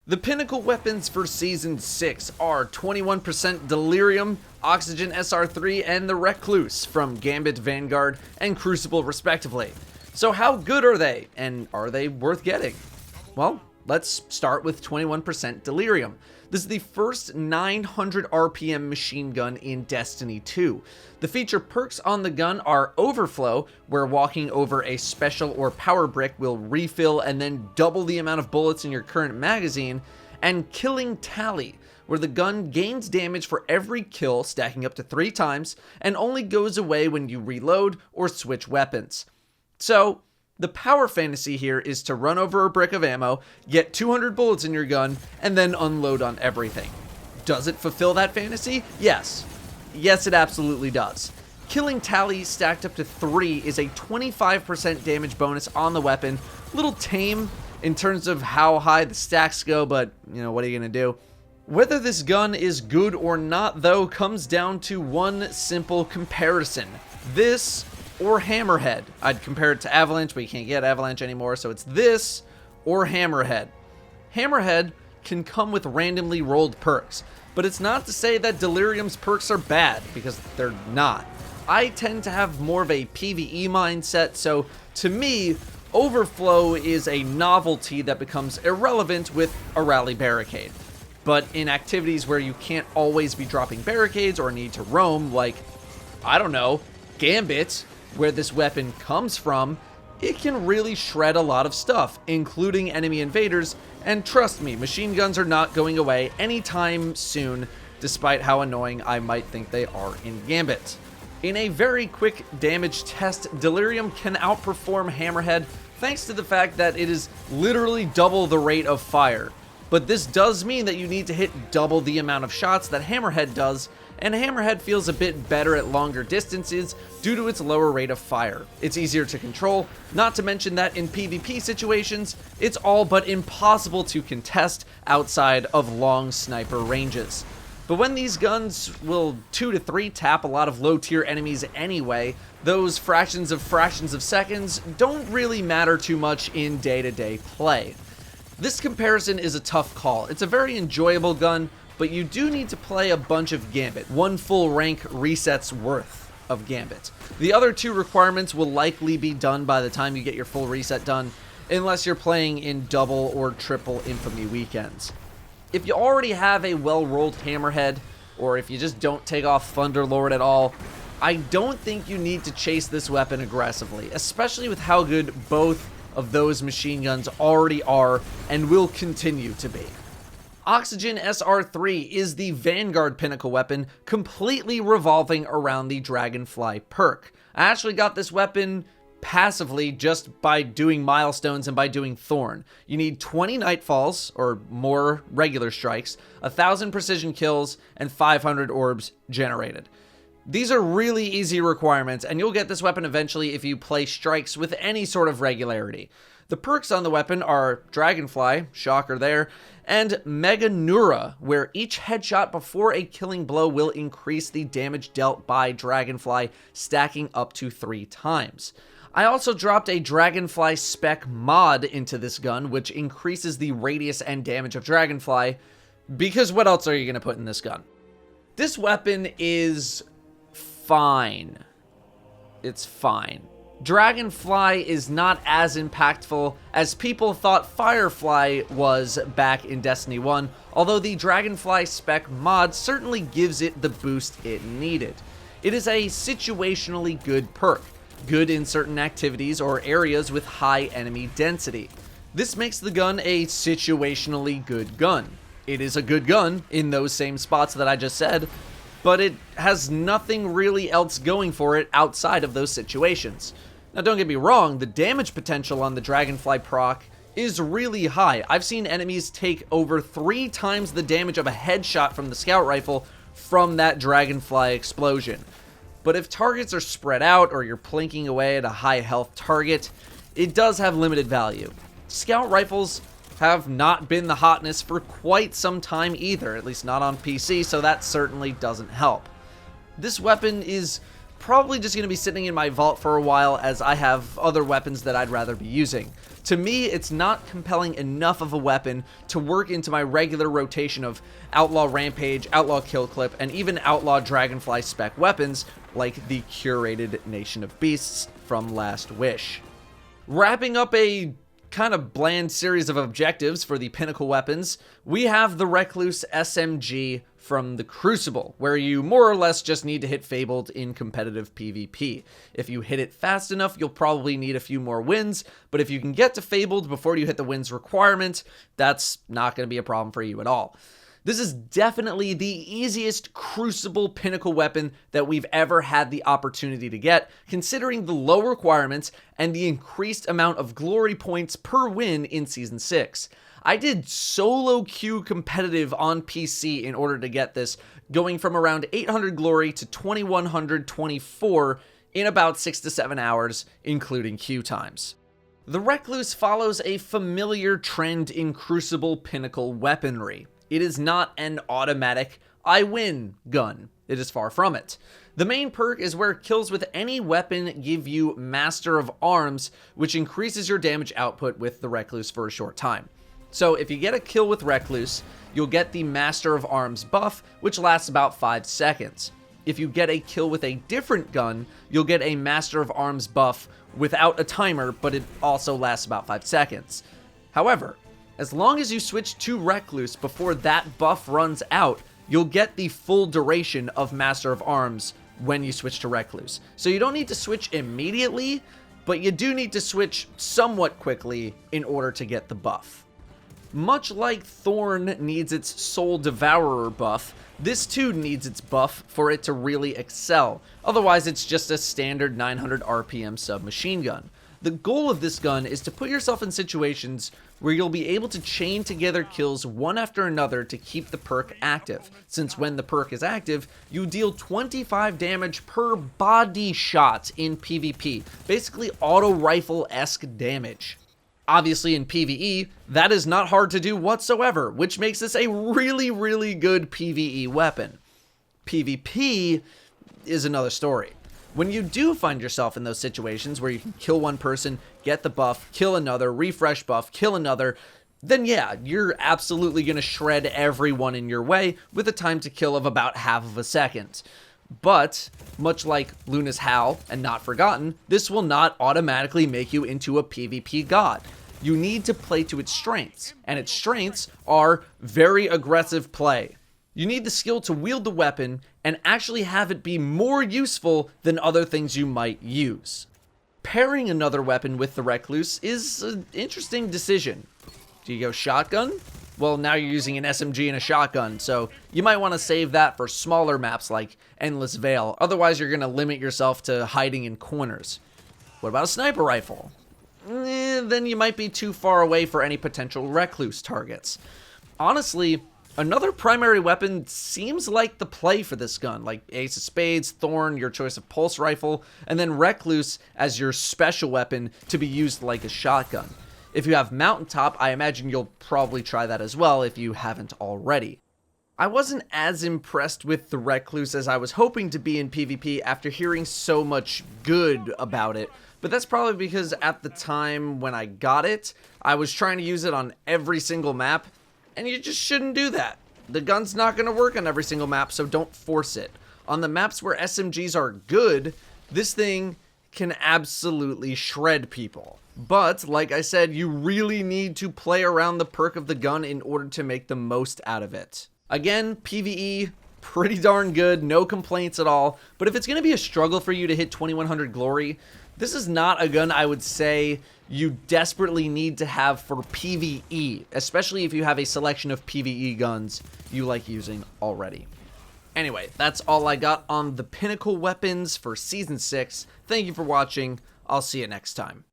The Pinnacle weapons for Season 6 are 21% Delirium, Oxygen SR3, and the Recluse from Gambit, Vanguard, and Crucible respectively. So how good are they, and are they worth getting? Well, let's start with 21% Delirium. This is the first 900 RPM machine gun in Destiny 2. The feature perks on the gun are Overflow, where walking over a special or power brick will refill and then double the amount of bullets in your current magazine, and Killing Tally, where the gun gains damage for every kill, stacking up to 3 times, and only goes away when you reload or switch weapons. So, the power fantasy here is to run over a brick of ammo, get 200 bullets in your gun, and then unload on everything. Does it fulfill that fantasy? Yes. Yes, it absolutely does. Killing Tally stacked up to 3 is a 25% damage bonus on the weapon. A little tame in terms of how high the stacks go, but, what are you going to do? Whether this gun is good or not, though, comes down to one simple comparison. This or Hammerhead. I'd compare it to Avalanche, but you can't get Avalanche anymore, so it's this or Hammerhead. Hammerhead can come with randomly rolled perks, but it's not to say that Delirium's perks are bad, because they're not. I tend to have more of a PvE mindset, so to me, Overflow is a novelty that becomes irrelevant with a rally barricade. But in activities where you can't always be dropping barricades or need to roam, like, I don't know, Gambit, where this weapon comes from, it can really shred a lot of stuff, including enemy invaders, and trust me, machine guns are not going away anytime soon, despite how annoying I might think they are in Gambit. In a very quick damage test, Delirium can outperform Hammerhead thanks to the fact that it is literally double the rate of fire. But this does mean that you need to hit double the amount of shots that Hammerhead does, and Hammerhead feels a bit better at longer distances due to its lower rate of fire. It's easier to control, not to mention that in PvP situations, it's all but impossible to contest outside of long sniper ranges. But when these guns will 2 to 3 tap a lot of low tier enemies anyway, those fractions of seconds don't really matter too much in day-to-day play. This comparison is a tough call. It's a very enjoyable gun, but you do need to play a bunch of Gambit, 1 full rank reset's worth of Gambit. The other 2 requirements will likely be done by the time you get your full reset done, unless you're playing in double or triple infamy weekends. If you already have a well-rolled Hammerhead, or if you just don't take off Thunderlord at all, I don't think you need to chase this weapon aggressively, especially with how good both of those machine guns already are and will continue to be. Oxygen SR3 is the Vanguard Pinnacle weapon, completely revolving around the Dragonfly perk. I actually got this weapon passively just by doing milestones and by doing Thorn. You need 20 Nightfalls, or more regular strikes, 1,000 precision kills, and 500 orbs generated. These are really easy requirements, and you'll get this weapon eventually if you play strikes with any sort of regularity. The perks on the weapon are Dragonfly, shocker there, and Mega Neura, where each headshot before a killing blow will increase the damage dealt by Dragonfly, stacking up to 3 times. I also dropped a Dragonfly spec mod into this gun, which increases the radius and damage of Dragonfly, because what else are you going to put in this gun? This weapon is fine. It's fine. Dragonfly is not as impactful as people thought Firefly was back in Destiny 1, although the Dragonfly spec mod certainly gives it the boost it needed. It is a situationally good perk, good in certain activities or areas with high enemy density. This makes the gun a situationally good gun. It is a good gun in those same spots that I just said, but it has nothing really else going for it outside of those situations. Now don't get me wrong, the damage potential on the Dragonfly proc is really high. I've seen enemies take over 3 times the damage of a headshot from the scout rifle from that Dragonfly explosion. But if targets are spread out or you're plinking away at a high health target, it does have limited value. Scout rifles have not been the hotness for quite some time either, at least not on PC, so that certainly doesn't help. This weapon is probably just going to be sitting in my vault for a while, as I have other weapons that I'd rather be using. To me, it's not compelling enough of a weapon to work into my regular rotation of Outlaw Rampage, Outlaw Kill Clip, and even Outlaw Dragonfly spec weapons like the curated Nation of Beasts from Last Wish. Wrapping up a kind of bland series of objectives for the Pinnacle weapons, we have the Recluse SMG from the Crucible, where you more or less just need to hit Fabled in competitive PvP. If you hit it fast enough, you'll probably need a few more wins, but if you can get to Fabled before you hit the wins requirement, that's not going to be a problem for you at all. This is definitely the easiest Crucible Pinnacle weapon that we've ever had the opportunity to get, considering the low requirements and the increased amount of glory points per win in Season 6. I did solo queue competitive on PC in order to get this, going from around 800 glory to 2124 in about 6 to 7 hours, including queue times. The Recluse follows a familiar trend in Crucible Pinnacle weaponry. It is not an automatic, I win gun. It is far from it. The main perk is where kills with any weapon give you Master of Arms, which increases your damage output with the Recluse for a short time. So if you get a kill with Recluse, you'll get the Master of Arms buff, which lasts about 5 seconds. If you get a kill with a different gun, you'll get a Master of Arms buff without a timer, but it also lasts about 5 seconds. However, as long as you switch to Recluse before that buff runs out, you'll get the full duration of Master of Arms when you switch to Recluse. So you don't need to switch immediately, but you do need to switch somewhat quickly in order to get the buff. Much like Thorn needs its Soul Devourer buff, this too needs its buff for it to really excel. Otherwise, it's just a standard 900 RPM submachine gun. The goal of this gun is to put yourself in situations where you'll be able to chain together kills one after another to keep the perk active, since when the perk is active, you deal 25 damage per body shot in PvP, basically auto rifle-esque damage. Obviously in PvE, that is not hard to do whatsoever, which makes this a really, really good PvE weapon. PvP is another story. When you do find yourself in those situations where you can kill one person, get the buff, kill another, refresh buff, kill another, then yeah, you're absolutely going to shred everyone in your way with a time to kill of about half of a second. But, much like Luna's Howl and Not Forgotten, this will not automatically make you into a PvP god. You need to play to its strengths, and its strengths are very aggressive play. You need the skill to wield the weapon and actually have it be more useful than other things you might use. Pairing another weapon with the Recluse is an interesting decision. Do you go shotgun? Well, now you're using an SMG and a shotgun, so you might want to save that for smaller maps like Endless Vale. Otherwise, you're going to limit yourself to hiding in corners. What about a sniper rifle? Then you might be too far away for any potential Recluse targets. Honestly, another primary weapon seems like the play for this gun, like Ace of Spades, Thorn, your choice of pulse rifle, and then Recluse as your special weapon to be used like a shotgun. If you have Mountaintop, I imagine you'll probably try that as well if you haven't already. I wasn't as impressed with the Recluse as I was hoping to be in PvP after hearing so much good about it, but that's probably because at the time when I got it, I was trying to use it on every single map, and you just shouldn't do that. The gun's not going to work on every single map, so don't force it. On the maps where SMGs are good, this thing can absolutely shred people. But, like I said, you really need to play around the perk of the gun in order to make the most out of it. Again, PvE, pretty darn good, no complaints at all. But if it's going to be a struggle for you to hit 2100 glory, this is not a gun I would say you desperately need to have for PvE, especially if you have a selection of PvE guns you like using already. Anyway, that's all I got on the Pinnacle weapons for Season 6. Thank you for watching. I'll see you next time.